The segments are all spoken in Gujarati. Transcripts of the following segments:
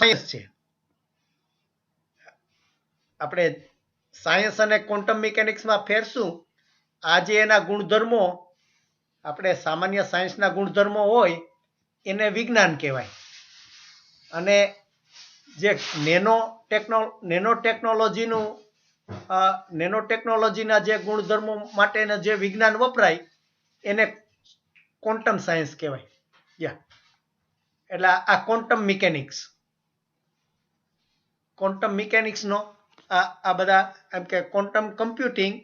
સાયન્સ છે. આપણે સાયન્સ અને ક્વોન્ટમ મિકેનિક્સમાં ફેરશું. આજે એના ગુણધર્મો આપણે સામાન્ય સાયન્સના ગુણધર્મો હોય એને વિજ્ઞાન કહેવાય, અને જે નેનો ટેકનોલોજીના જે ગુણધર્મો માટેના જે વિજ્ઞાન વપરાય એને ક્વોન્ટમ સાયન્સ કહેવાય. એટલે આ ક્વોન્ટમ મિકેનિક્સનો આ બધા એમ કે ક્વોન્ટમ કમ્પ્યુટિંગ,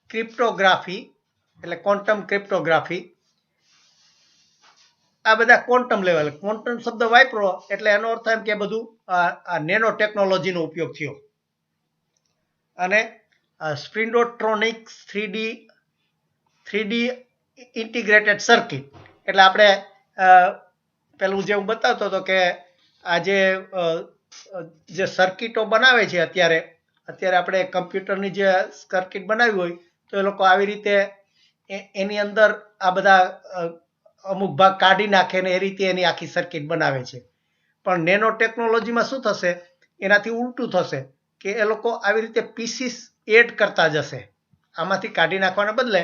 ક્રિપ્ટોગ્રાફી એટલે ક્વોન્ટમ ક્રિપ્ટોગ્રાફી, આ બધા ક્વોન્ટમ લેવલ. ક્વોન્ટમ શબ્દ વાપરો એટલે એનો અર્થ એમ કે બધું આ નેનો ટેકનોલોજીનો ઉપયોગ થયો. અને સ્પિન્ડોટ્રોનિક્સ 3D ઇન્ટિગ્રેટેડ સર્કિટ એટલે આપણે પેલું જે હું બતાવતો હતો કે આ જે સર્કિટો બનાવે છે અત્યારે આપણે કમ્પ્યુટરની જે સર્કિટ બનાવી હોય તો એ લોકો આવી રીતે એની અંદર આ બધા અમુક ભાગ કાઢી નાખે ને એ રીતે એની આખી સર્કિટ બનાવે છે. પણ નેનો ટેકનોલોજીમાં શું થશે, એનાથી ઉલટું થશે કે એ લોકો આવી રીતે પીસીસ એડ કરતા જશે. આમાંથી કાઢી નાખવાના બદલે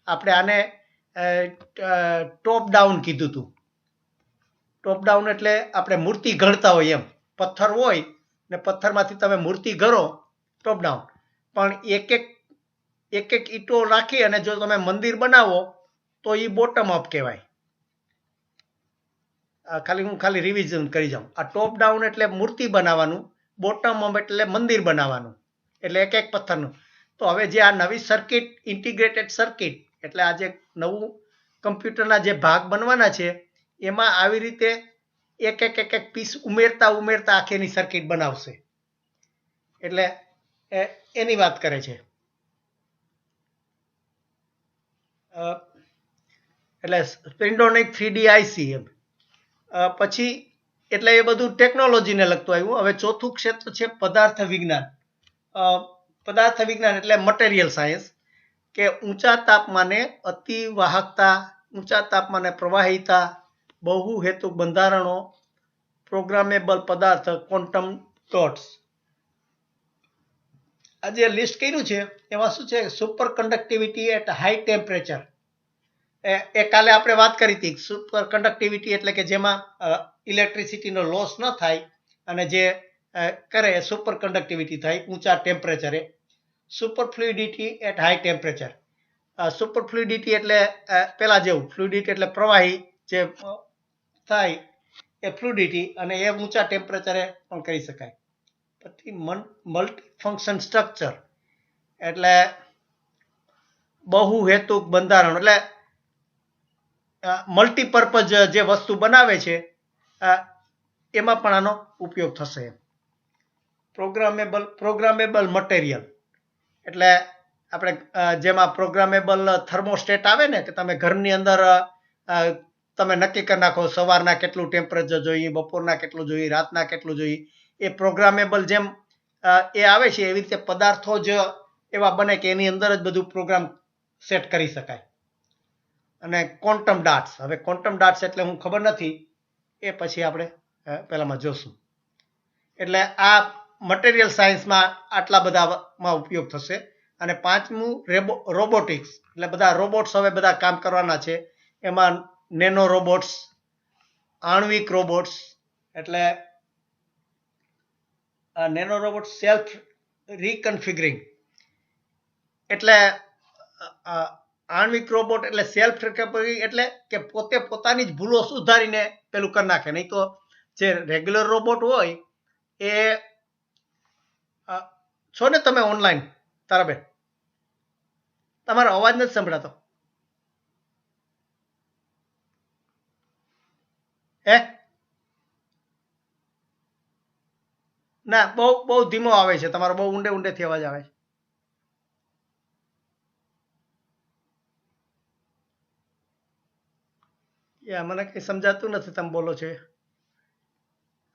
આપણે આને ટોપ ડાઉન કીધું હતું. ટોપ ડાઉન એટલે આપણે મૂર્તિ ઘડતા હોય એમ, પથ્થર હોય ને પથ્થરમાંથી તમે મૂર્તિ ઘડો, ટોપ ડાઉન. પણ એક એક ઈંટો રાખી અને જો તમે મંદિર બનાવો તો એ બોટમ અપ કહેવાય. ખાલી રિવિઝન કરી જાઉં. આ ટોપ ડાઉન એટલે મૂર્તિ બનાવવાનું, બોટમ અપ એટલે મંદિર બનાવવાનું, એટલે એક એક પથ્થરનું. તો હવે જે આ નવી સર્કિટ, ઇન્ટિગ્રેટેડ સર્કિટ એટલે આ જે નવું કમ્પ્યુટરના જે ભાગ બનવાના છે એમાં આવી રીતે એક એક પીસ ઉમેરતા આખીની સર્કિટ બનાવશે. એટલે એની વાત કરે છે. એટલે સ્પિન્ડોનિક 3D IC એમ. પછી એટલે એ બધું ટેકનોલોજીને લગતું આવ્યું. હવે ચોથું ક્ષેત્ર છે પદાર્થ વિજ્ઞાન. પદાર્થ વિજ્ઞાન એટલે મટીરિયલ સાયન્સ, કે ઊંચા તાપમાને અતિવાહકતા, ઊંચા તાપમાને પ્રવાહિતા, બહુ હેતુક બંધારણો, પ્રોગ્રામેબલ પદાર્થ, ક્વોન્ટમ ડોટ્સ. આ જે લિસ્ટ કર્યું છે એમાં શું છે, super conductivity at high temperature. એ કાલે આપણે વાત કરી હતી. સુપર કન્ડક્ટિવિટી એટલે કે જેમાં ઇલેક્ટ્રિસિટીનો લોસ ન થાય અને જે કરે સુપર કન્ડક્ટિવિટી થાય ઊંચા ટેમ્પરેચરે. Super fluidity at high temperature. Super fluidity એટલે પેલા જેવું, ફ્લુઇડિટી એટલે પ્રવાહી જે થાય એ ફ્લુઇડિટી, અને એ ઊંચા ટેમ્પરેચરે પણ કરી શકાય. પછી મલ્ટી ફંક્શન સ્ટ્રક્ચર એટલે બહુ હેતુક બંધારણ, એટલે મલ્ટીપર્પઝ જે વસ્તુ બનાવે છે એમાં પણ આનો ઉપયોગ થશે. પ્રોગ્રામેબલ મટીરિયલ એટલે આપણે જેમાં પ્રોગ્રામેબલ થર્મોસ્ટેટ આવે ને, કે તમે ઘરની અંદર તમે નક્કી કરી નાખો સવારના કેટલું ટેમ્પરેચર જોઈએ, બપોરના કેટલું જોઈએ, રાતના કેટલું જોઈએ. એ પ્રોગ્રામેબલ જેમ એ આવે છે એવી રીતે પદાર્થો જ એવા બને કે એની અંદર જ બધું પ્રોગ્રામ સેટ કરી શકાય. અને ક્વોન્ટમ ડાટ્સ. હવે ક્વોન્ટમ ડાટ્સ એટલે હું ખબર નથી, એ પછી આપણે પહેલામાં જોશું. એટલે આ મટીરિયલ સાયન્સમાં આટલા બધામાં ઉપયોગ થશે. અને પાંચમું રોબોટિક્સ એટલે બધા રોબોટ્સ હવે બધા કામ કરવાના છે. એમાં નેનો રોબોટ્સ, આણ્વિક રોબોટ્સ એટલે નેનો રોબોટ સેલ્ફ રિકન્ફિગરિંગ એટલે આણ્વિક રોબોટ એટલે સેલ્ફ રિકન્ફિગરિંગ એટલે કે પોતે પોતાની જ ભૂલો સુધારીને પેલું કરી નાખે. નહીં તો જે રેગ્યુલર રોબોટ હોય એ છો ને તમે ઓનલાઈન તારાબેન, તમારો અવાજ નથી સંભળાતો. હે ના, બહુ ધીમો આવે છે તમારો, બહુ ઊંડેથી અવાજ આવે છે. મને કઈ સમજાતું નથી તમે બોલો છો.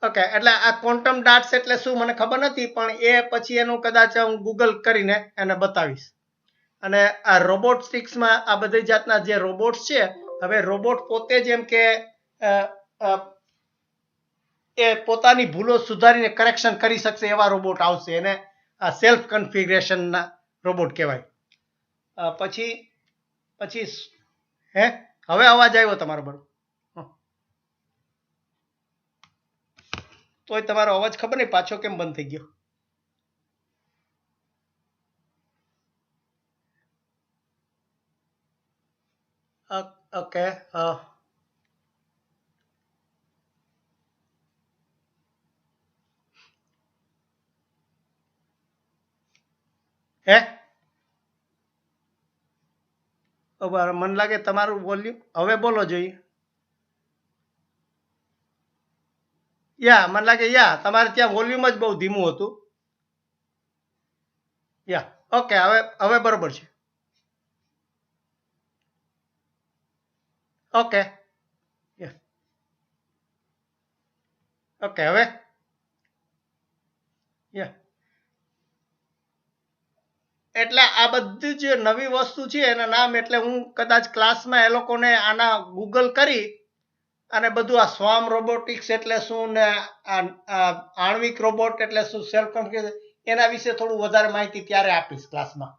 ઓકે, એટલે આ ક્વોન્ટમ ડાટ્સ એટલે શું મને ખબર નથી, પણ એ પછી એનું કદાચ હું ગૂગલ કરીને એને બતાવીશ. અને આ રોબોટિક્સમાં આ બધી જાતના જે રોબોટ્સ છે, હવે રોબોટ પોતે જ એમ કે એ પોતાની ભૂલો સુધારીને કરેક્શન કરી શકશે એવા રોબોટ આવશે. એને સેલ્ફ કન્ફિગરેશનના રોબોટ કહેવાય. પછી પછી હે હવે અવાજ આવ્યો તમારો બરોબર. તોય તમારો અવાજ ખબર નહીં પાછો કેમ બંધ થઈ ગયો. ઓકે હે મને લાગે તમારું વોલ્યુમ હવે બોલો જોઈએ. મને લાગે તમારે ત્યાં વોલ્યુમ જ બહુ ધીમું હતું. ઓકે હવે બરોબર છે. ઓકે ઓકે હવે એટલે આ બધી જે નવી વસ્તુ છે એના નામ એટલે હું કદાચ ક્લાસમાં એ લોકોને આના ગૂગલ કરી અને બધું આ સ્વામ રોબોટિક્સ એટલે શું ને આણ્વિક રોબોટ એટલે શું સેલ્ફ કોન્ફિગરેશન એના વિશે થોડું વધારે માહિતી ત્યારે આપીશ ક્લાસમાં.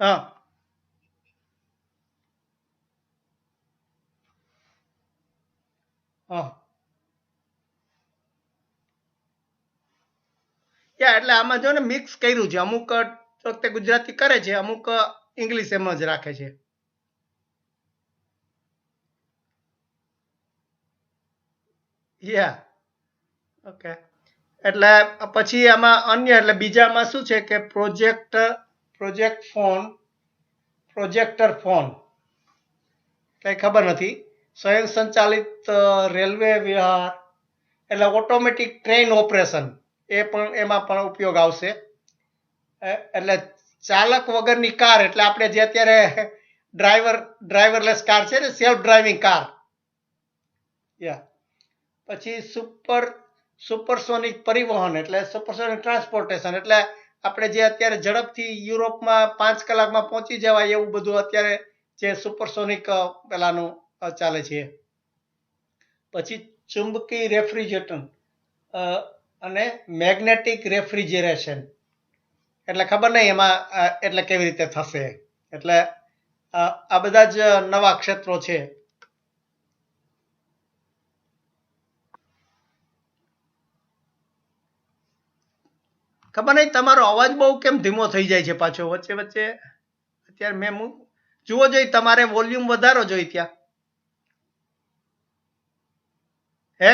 હા હા એટલે આમાં જો ને મિક્સ કર્યું છે. અમુક વખતે ગુજરાતી કરે છે, અમુક ઇંગ્લિશ એમ જ રાખે છે. ઓકે એટલે પછી આમાં અન્ય એટલે બીજામાં શું છે કે પ્રોજેક્ટર ફોન કઈ ખબર નથી. સ્વયં સંચાલિત રેલવે વ્યવહાર એટલે ઓટોમેટિક ટ્રેન ઓપરેશન એ પણ એમાં પણ ઉપયોગ આવશે. એટલે ચાલક વગરની કાર એટલે આપણે જે અત્યારે ડ્રાઈવરલેસ કાર છે ને, સેલ્ફ ડ્રાઇવિંગ કાર. પછી સુપરસોનિક પરિવહન એટલે સુપરસોનિક ટ્રાન્સપોર્ટેશન એટલે આપણે જે અત્યારે ઝડપથી યુરોપમાં 5 કલાકમાં પહોંચી જવાય એવું બધું અત્યારે જે સુપરસોનિક પેલાનું ચાલે છે. પછી ચુંબકી રેફ્રિજરેટર અને મેગ્નેટિક રેફ્રિજરેશન એટલે ખબર નહીં એમાં એટલે કેવી રીતે થશે. એટલે આ બધા જ નવા ક્ષેત્રો છે. ખબર નહીં તમારો અવાજ બહુ કેમ ધીમો થઈ જાય છે પાછો વચ્ચે વચ્ચે. અત્યારે મેં જુઓ જોઈ તમારે વોલ્યુમ વધારો જોઈ ત્યાં હે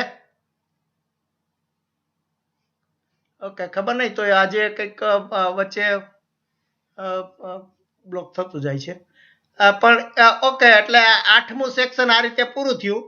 ઓકે ખબર નહીં તો આજે કંઈક વચ્ચે બ્લોક થતું જાય છે. પણ ઓકે એટલે 8મું સેક્શન આ રીતે પૂરું થયું.